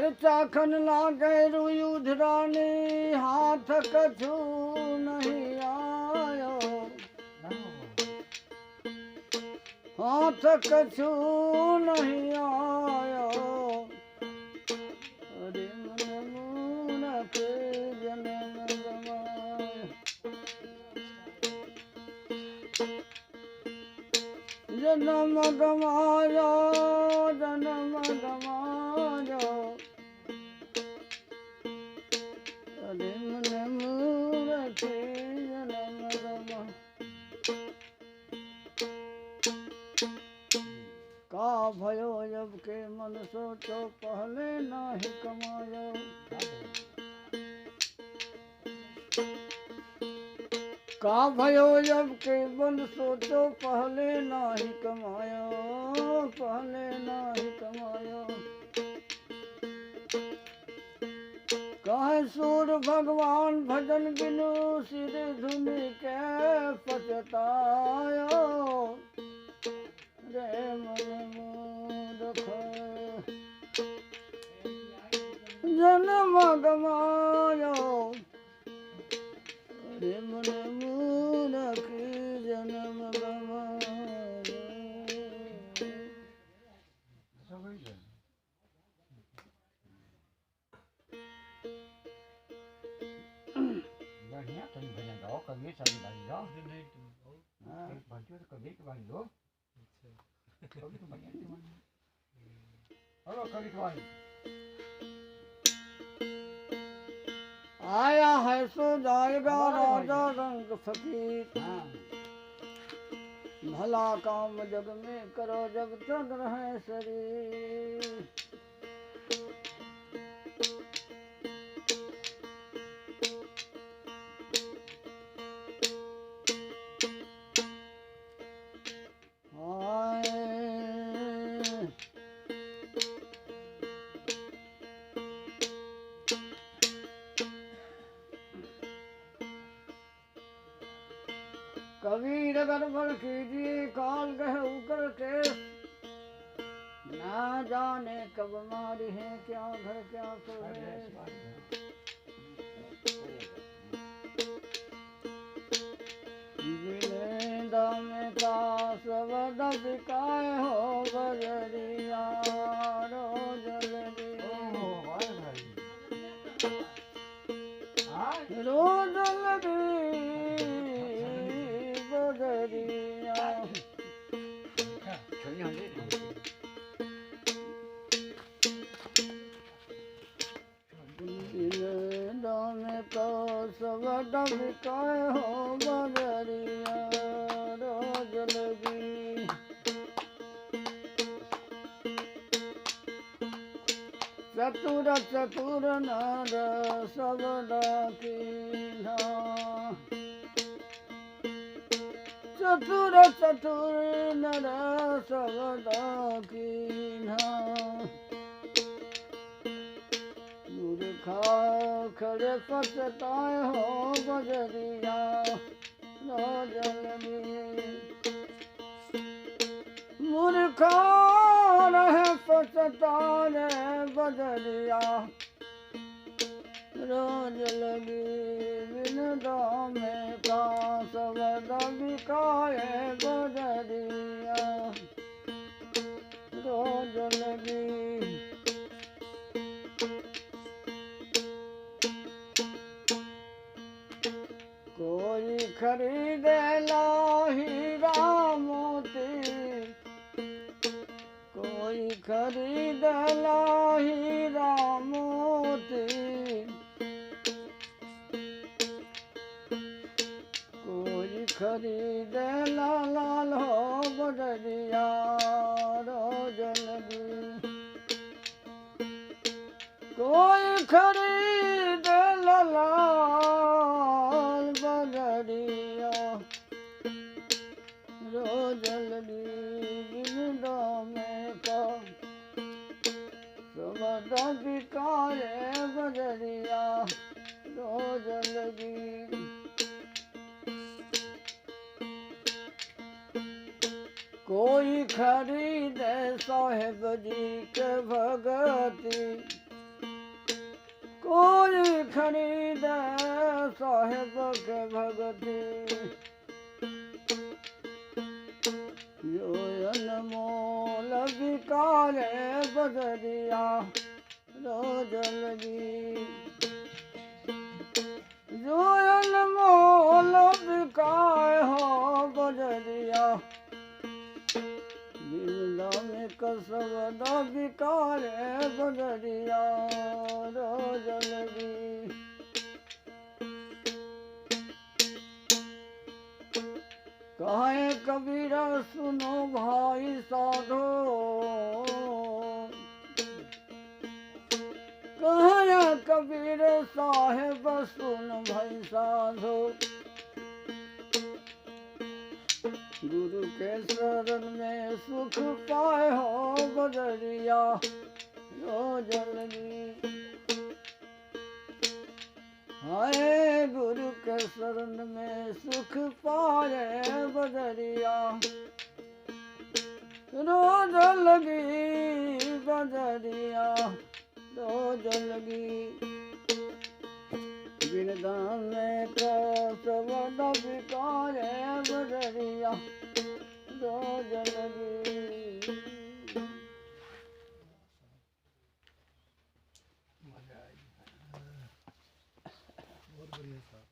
अरे चाखन लागे रुयुधरानी हाथ कछु नहीं आयो हाथ कछु नहीं आयो अरे मन मुन के जन्म गवायो जन्म गवायो जन्म गवायो अरे मन मुन के जन्म गवायो का भयो जब के मन सोचो पहले नाही कमायो का भयो जब के मन सोचो पहले नाही कमायो पहले नाही कमायो कहे सूर भगवान भजन बिनु सिर धुन के पछतायो रे मन मूर्ख जन्म गवायो रे मन मूर्ख जन्म गवायो बढ़िया तुम भजन गाओ कभी सभी भाई गाओ भजन तो कभी के भाई लो कभी तो बढ़िया हेलो कभी भाई आया है सो जाएगा राजा रंग फकीर भला काम जग में करो जब तक रहे शरीर कबीर गड़बड़ कीजिए काल गह उकर के ना जाने कब मारी है क्या घर क्या सोए जिले दम का सबद बिकाए हो बजरिया रो जल्दी रो जल्दी बजरिया दाम को सबद बिकाए हो बजरिया रो जल्दी चतुर चतुर नर सबद कीन्हा चतुर चतुर नर सबद कीन्हा मूर्खा खड़े पछताए हो बजरिया रो जल्दी मूर्खा रहे पछताए बजरिया रो जल्दी बिन दाम का सबद बिकाए बजरिया रो जल्दी कोई खरीदे हीरा मोती कोई खरीद हीरा मोती कोई खरीद लाल हो बजरिया रो जल्दी कोई खरीद लाल बजरिया रो जल्दी बिन दाम का सबद बिकाए बजरिया रो जल्दी कोई खरीदे साहेब जी के भगती कोई खरीद साहेब के भगती जो अनमोल बिकारे बदरिया रोज लगी जो अनमोल बिकाए हो बदरिया बिरदा में कसवद बिकारे बदरिया रोज लगी कहे कबीरा सुनो भाई साधो कहे कबीर साहेब सुन भाई साधो गुरु के शरण में सुख पाए हो बदरिया रोज लगी हाय गुरु के शरण में सुख पाए बदरिया रोज लगी बदरिया रोज लगी बिरदा में कसवद बिकारे बदरिया रोज लगी बहुत बढ़िया साहब।